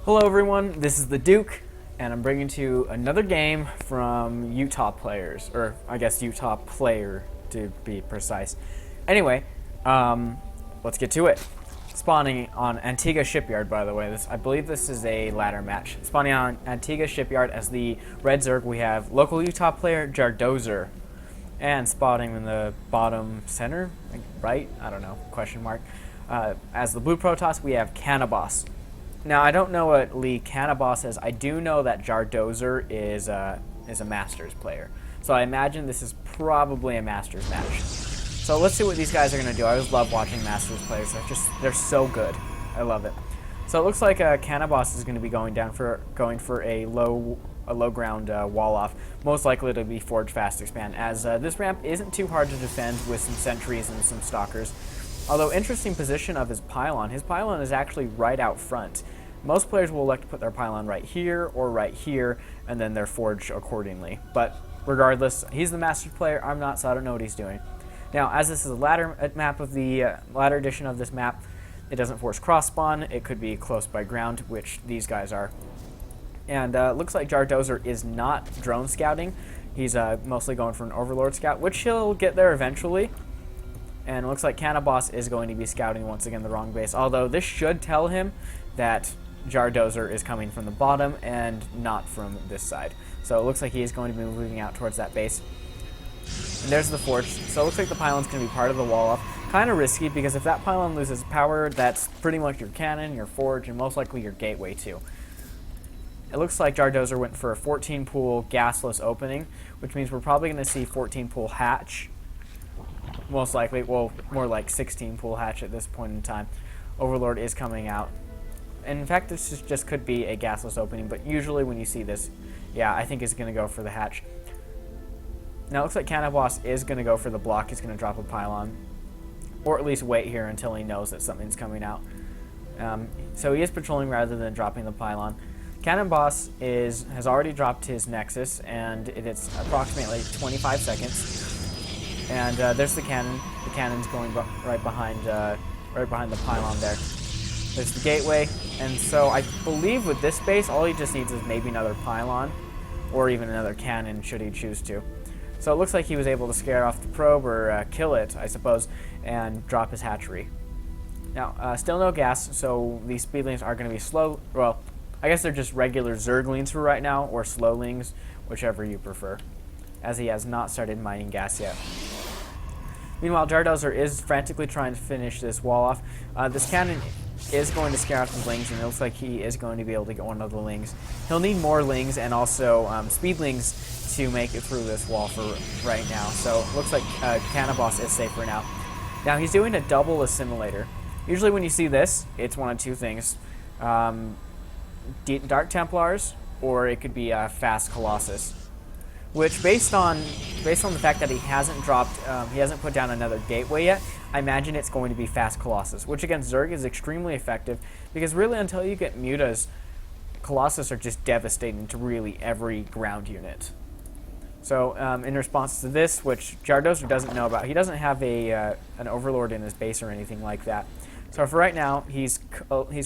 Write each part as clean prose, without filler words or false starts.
Hello everyone, this is the Duke, and I'm bringing to you another game from Utah players, or I guess Utah player to be precise. Anyway, let's get to it. Spawning on Antiga Shipyard, by the way. I believe this is a ladder match. Spawning on Antiga Shipyard as the Red Zerg, we have local Utah player Jardozer, and spawning in the bottom center, right? I don't know, question mark. As the blue Protoss, we have CanNaBOSS. Now, I don't know what CanNaBOSS is. I do know that Jardozer is a Masters player. So I imagine this is probably a Masters match. So let's see what these guys are going to do. I always love watching Masters players. They're so good. I love it. So it looks like CanNaBOSS is going to be going for a low ground wall off. Most likely to be Forge Fast Expand, as this ramp isn't too hard to defend with some sentries and some stalkers. Although interesting position of his pylon. His pylon is actually right out front. Most players will elect to put their pylon right here or right here, and then they're forged accordingly. But regardless, he's the master player. I'm not, so I don't know what he's doing. Now, as this is a ladder map of the ladder edition of this map, it doesn't force cross spawn. It could be close by ground, which these guys are. And looks like Jardozer is not drone scouting. He's mostly going for an Overlord scout, which he'll get there eventually. And it looks like CanNaBOSS is going to be scouting once again the wrong base. Although this should tell him that Jardozer is coming from the bottom and not from this side. So it looks like he is going to be moving out towards that base. And there's the forge. So it looks like the pylon's going to be part of the wall off. Kind of risky, because if that pylon loses power, that's pretty much your cannon, your forge, and most likely your gateway too. It looks like Jardozer went for a 14 pool gasless opening, which means we're probably going to see 14 pool hatch. Most likely, well, more like 16 pool hatch at this point in time. Overlord is coming out. And in fact, this just could be a gasless opening, but usually when you see this, yeah, I think it's going to go for the hatch. Now it looks like CanNaBOSS is going to go for the block. He's going to drop a pylon, or at least wait here until he knows that something's coming out. So he is patrolling rather than dropping the pylon. CanNaBOSS has already dropped his Nexus, and it's approximately 25 seconds. And there's the cannon. The cannon's going right behind the pylon there. There's the gateway, and so I believe with this base, all he just needs is maybe another pylon, or even another cannon should he choose to. So it looks like he was able to scare off the probe, or kill it, I suppose, and drop his hatchery. Now, still no gas, so these speedlings are going to be slow. Well, I guess they're just regular zerglings for right now, or slowlings, whichever you prefer, as he has not started mining gas yet. Meanwhile, Jardozer is frantically trying to finish this wall off. This cannon is going to scare off the lings, and it looks like he is going to be able to get one of the lings. He'll need more lings and also speedlings to make it through this wall for right now. So it looks like CanNaBOSS is safe for now. Now he's doing a double assimilator. Usually when you see this, it's one of two things. Dark Templars, or it could be a fast Colossus. Which, based on the fact that he hasn't put down another gateway yet, I imagine it's going to be fast Colossus, which against Zerg is extremely effective, because really until you get mutas, Colossus are just devastating to really every ground unit. So in response to this, which Jardozer doesn't know about, he doesn't have an Overlord in his base or anything like that. So for right now, he's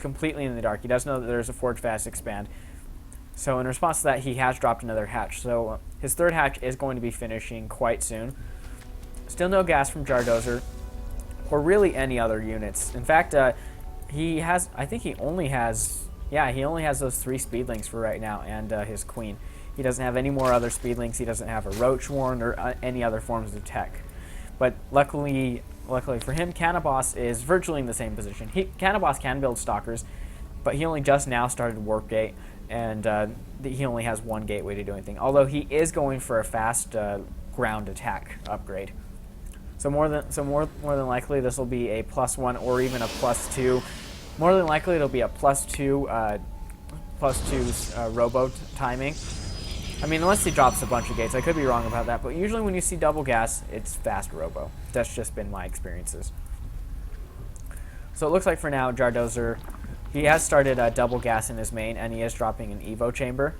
completely in the dark. He doesn't know that there's a Forge Fast Expand. So in response to that, he has dropped another hatch. So his third hatch is going to be finishing quite soon. Still no gas from Jardozer, or really any other units. In fact, he only has those 3 speedlings for right now, and his queen. He doesn't have any more other speedlings. He doesn't have a roach warren or any other forms of tech. But luckily for him, CanNaBOSS is virtually in the same position. CanNaBOSS can build stalkers, but he only just now started Warp Gate, and he only has 1 gateway to do anything. Although he is going for a fast ground attack upgrade. So more than likely this will be a +1 or even a +2. More than likely it'll be a +2 robo timing. I mean, unless he drops a bunch of gates. I could be wrong about that, but usually when you see double gas, it's fast robo. That's just been my experiences. So it looks like for now, Jardozer, he has started double gas in his main, and he is dropping an Evo chamber.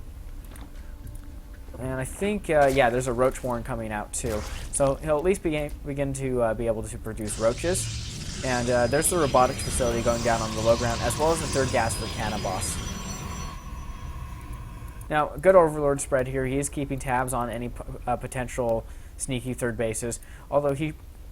And I think, yeah, there's a roach warren coming out too. So he'll at least begin to be able to produce roaches. And there's the robotics facility going down on the low ground, as well as the third gas for CanNaBOSS. Now, good Overlord spread here. He is keeping tabs on any potential sneaky third bases, although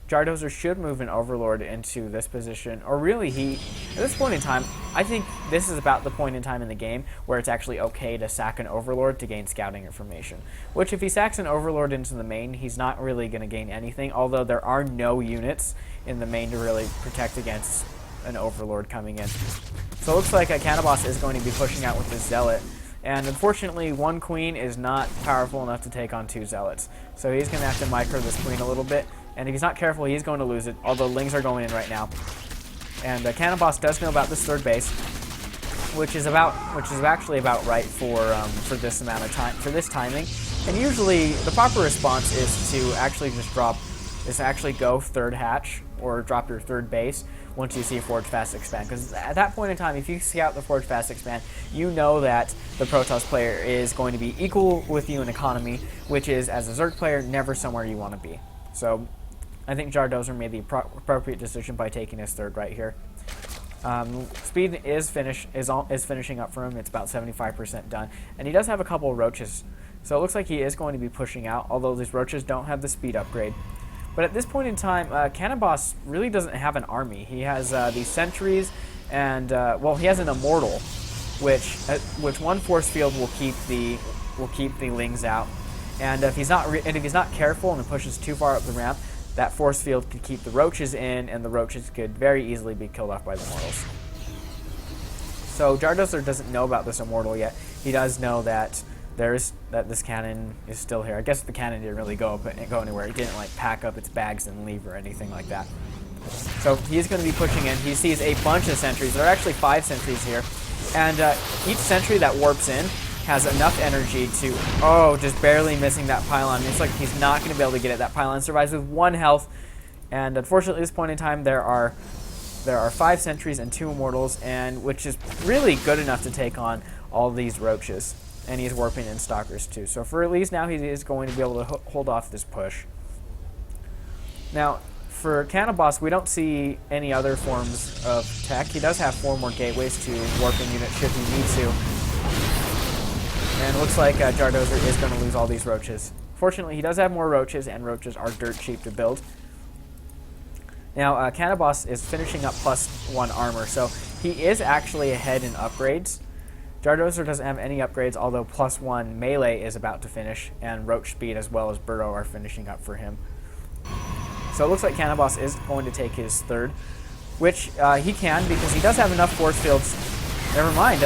Jardozer should move an Overlord into this position, or really at this point in time, I think this is about the point in time in the game where it's actually okay to sack an Overlord to gain scouting information. Which, if he sacks an Overlord into the main, he's not really going to gain anything, although there are no units in the main to really protect against an Overlord coming in. So it looks like CanNaBOSS is going to be pushing out with this Zealot. And unfortunately, one queen is not powerful enough to take on 2 zealots. So he's going to have to micro this queen a little bit. And if he's not careful, he's going to lose it, although lings are going in right now. And CanNaBOSS does know about this third base, which is actually about right for this amount of time, for this timing. And usually, the proper response is to actually go third hatch or drop your third base once you see Forge Fast Expand. Because at that point in time, if you scout the Forge Fast Expand, you know that the Protoss player is going to be equal with you in economy, which is, as a Zerg player, never somewhere you want to be. So I think Jardozer made the appropriate decision by taking his third right here. Speed is finishing up for him. It's about 75% done. And he does have a couple of roaches. So it looks like he is going to be pushing out, although these roaches don't have the speed upgrade. But at this point in time, CanNaBOSS really doesn't have an army. He has these sentries, and he has an immortal, which one force field will keep the lings out. And if he's not careful and pushes too far up the ramp, that force field could keep the roaches in, and the roaches could very easily be killed off by the immortals. So Jardozer doesn't know about this immortal yet. He does know that this cannon is still here. I guess the cannon didn't really go anywhere. It didn't like pack up its bags and leave or anything like that. So he's going to be pushing in. He sees a bunch of sentries. There are actually 5 sentries here, and each sentry that warps in has enough energy to just barely missing that pylon. It's like he's not going to be able to get it. That pylon survives with 1 health, and unfortunately, at this point in time, there are 5 sentries and 2 immortals, and which is really good enough to take on all these roaches. And he's warping in stalkers too. So for at least now, he is going to be able to hold off this push. Now, for CanNaBOSS, we don't see any other forms of tech. He does have 4 more gateways to warp in unit should he need to. And it looks like Jardozer is going to lose all these roaches. Fortunately, he does have more roaches, and roaches are dirt cheap to build. Now, CanNaBOSS is finishing up +1 armor, so he is actually ahead in upgrades. Jardozer doesn't have any upgrades, although +1 melee is about to finish, and roach speed as well as burrow are finishing up for him. So it looks like CanNaBOSS is going to take his third, which he can because he does have enough force fields. Never mind,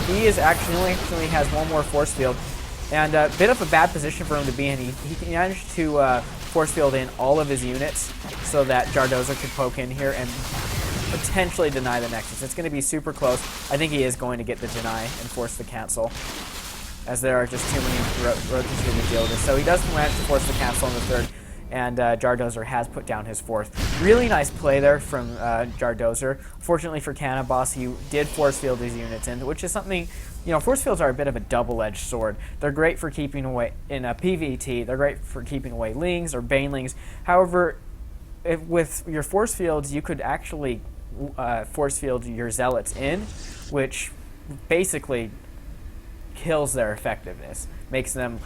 he actually has 1 more force field, and a bit of a bad position for him to be in. He managed to force field in all of his units so that Jardozer could poke in here and potentially deny the Nexus. It's going to be super close. I think he is going to get the deny and force the cancel, as there are just too many roaches here to deal with. So he does manage to force the cancel on the third, and Jardozer has put down his 4th. Really nice play there from Jardozer. Fortunately for CanNaBOSS, he did force field his units in, which is something, force fields are a bit of a double-edged sword. They're great for keeping away, in a PvT, they're great for keeping away lings or banelings. However, with your force fields, you could actually force field your zealots in, which basically kills their effectiveness, makes them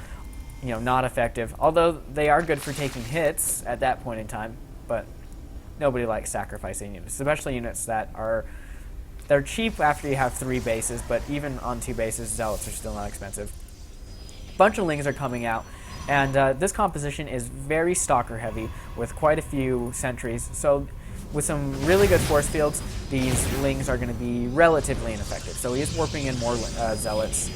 not effective, although they are good for taking hits at that point in time. But nobody likes sacrificing units, especially units that they're cheap after you have 3 bases, but even on 2 bases, zealots are still not expensive. A bunch of lings are coming out, and this composition is very stalker heavy with quite a few sentries. So with some really good force fields, these lings are going to be relatively ineffective. So he is warping in more zealots.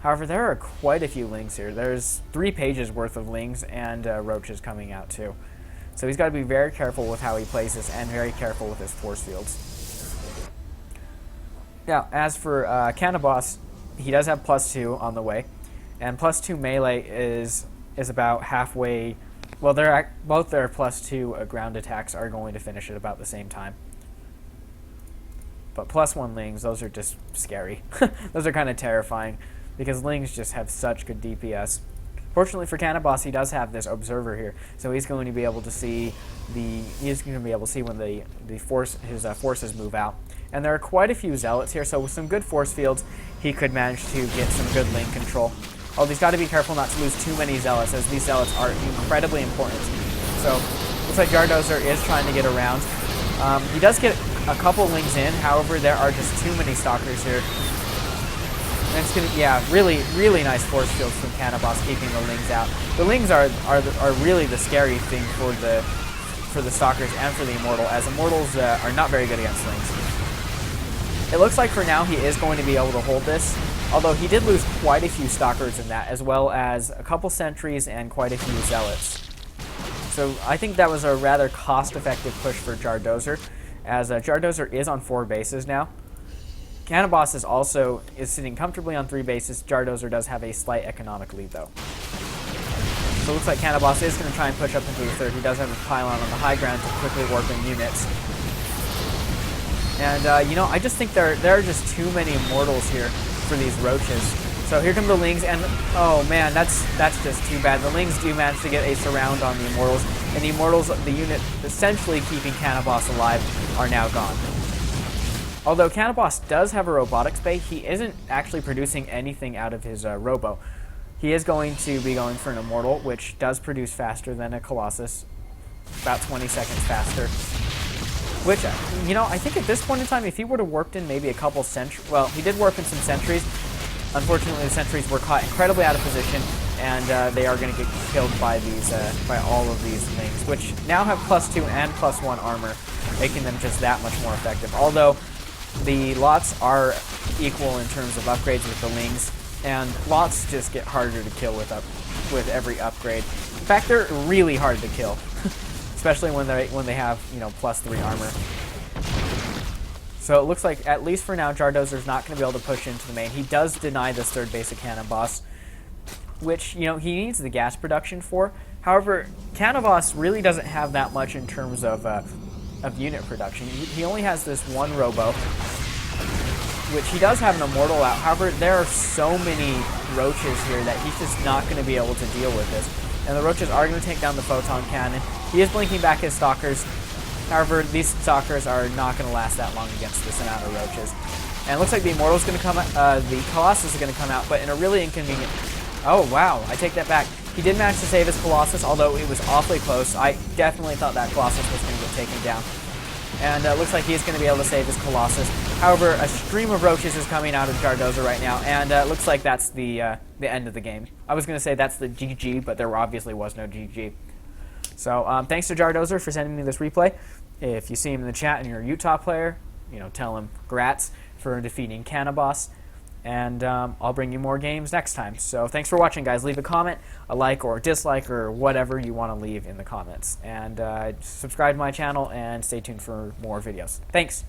However, there are quite a few lings here. There's 3 pages worth of lings and roaches coming out too. So he's got to be very careful with how he plays this and very careful with his force fields. Now, as for CanNaBOSS, he does have +2 on the way. And +2 melee is about halfway. Well, both their +2 ground attacks are going to finish at about the same time. But +1 lings, those are just scary. Those are kind of terrifying, because lings just have such good DPS. Fortunately for CanNaBOSS, he does have this observer here, so he's going to be able to see when his forces move out. And there are quite a few zealots here, so with some good force fields, he could manage to get some good lane control. Although he's got to be careful not to lose too many zealots, as these zealots are incredibly important. So looks like Jardozer is trying to get around. He does get a couple lings in, however, there are just too many stalkers here. And it's gonna, yeah, really nice force fields from CanNaBOSS keeping the lings out. The lings are really the scary thing for the stalkers and for the immortal, as immortals are not very good against lings. It looks like for now he is going to be able to hold this, although he did lose quite a few stalkers in that, as well as a couple sentries and quite a few zealots. So I think that was a rather cost-effective push for Jardozer, as Jardozer is on 4 bases now. CanNaBOSS is sitting comfortably on 3 bases. Jardozer does have a slight economic lead, though. So it looks like CanNaBOSS is going to try and push up into the 3rd. He does have a pylon on the high ground to quickly warp in units. And, you know, I just think there are just too many immortals here for these roaches. So here come the lings, and oh man, that's just too bad. The lings do manage to get a surround on the immortals, and the immortals, the unit essentially keeping CanNaBOSS alive, are now gone. Although CanNaBOSS does have a robotics bay, he isn't actually producing anything out of his robo. He is going to be going for an immortal, which does produce faster than a Colossus, about 20 seconds faster. Which, you know, I think at this point in time, if he would have warped in maybe a couple sentries, well, he did warp in some sentries. Unfortunately, the sentries were caught incredibly out of position, and they are going to get killed by all of these things, which now have +2 and +1 armor, making them just that much more effective. Although the lots are equal in terms of upgrades with the lings, and lots just get harder to kill with every upgrade. In fact, they're really hard to kill, especially when they have, you know, +3 armor. So it looks like, at least for now, Jardozer's not going to be able to push into the main. He does deny this 3rd base of CanNaBOSS, which, you know, he needs the gas production for. However, CanNaBOSS really doesn't have that much in terms of unit production. He only has this one robo, which he does have an immortal out. However, there are so many roaches here that he's just not going to be able to deal with this. And the roaches are going to take down the photon cannon. He is blinking back his stalkers. However, these stalkers are not going to last that long against this amount of roaches. And it looks like the immortal's going to come out, the Colossus is going to come out, but in a really inconvenient... Oh, wow, I take that back. He did manage to save his Colossus, although it was awfully close. I definitely thought that Colossus was going to get taken down. And it looks like he's going to be able to save his Colossus. However, a stream of roaches is coming out of Jardozer right now, and it looks like that's the end of the game. I was going to say that's the GG, but there obviously was no GG. So thanks to Jardozer for sending me this replay. If you see him in the chat and you're a Utah player, you know, tell him grats for defeating CanNaBOSS. And I'll bring you more games next time. So thanks for watching, guys. Leave a comment, a like or a dislike, or whatever you want to leave in the comments. And subscribe to my channel and stay tuned for more videos. Thanks.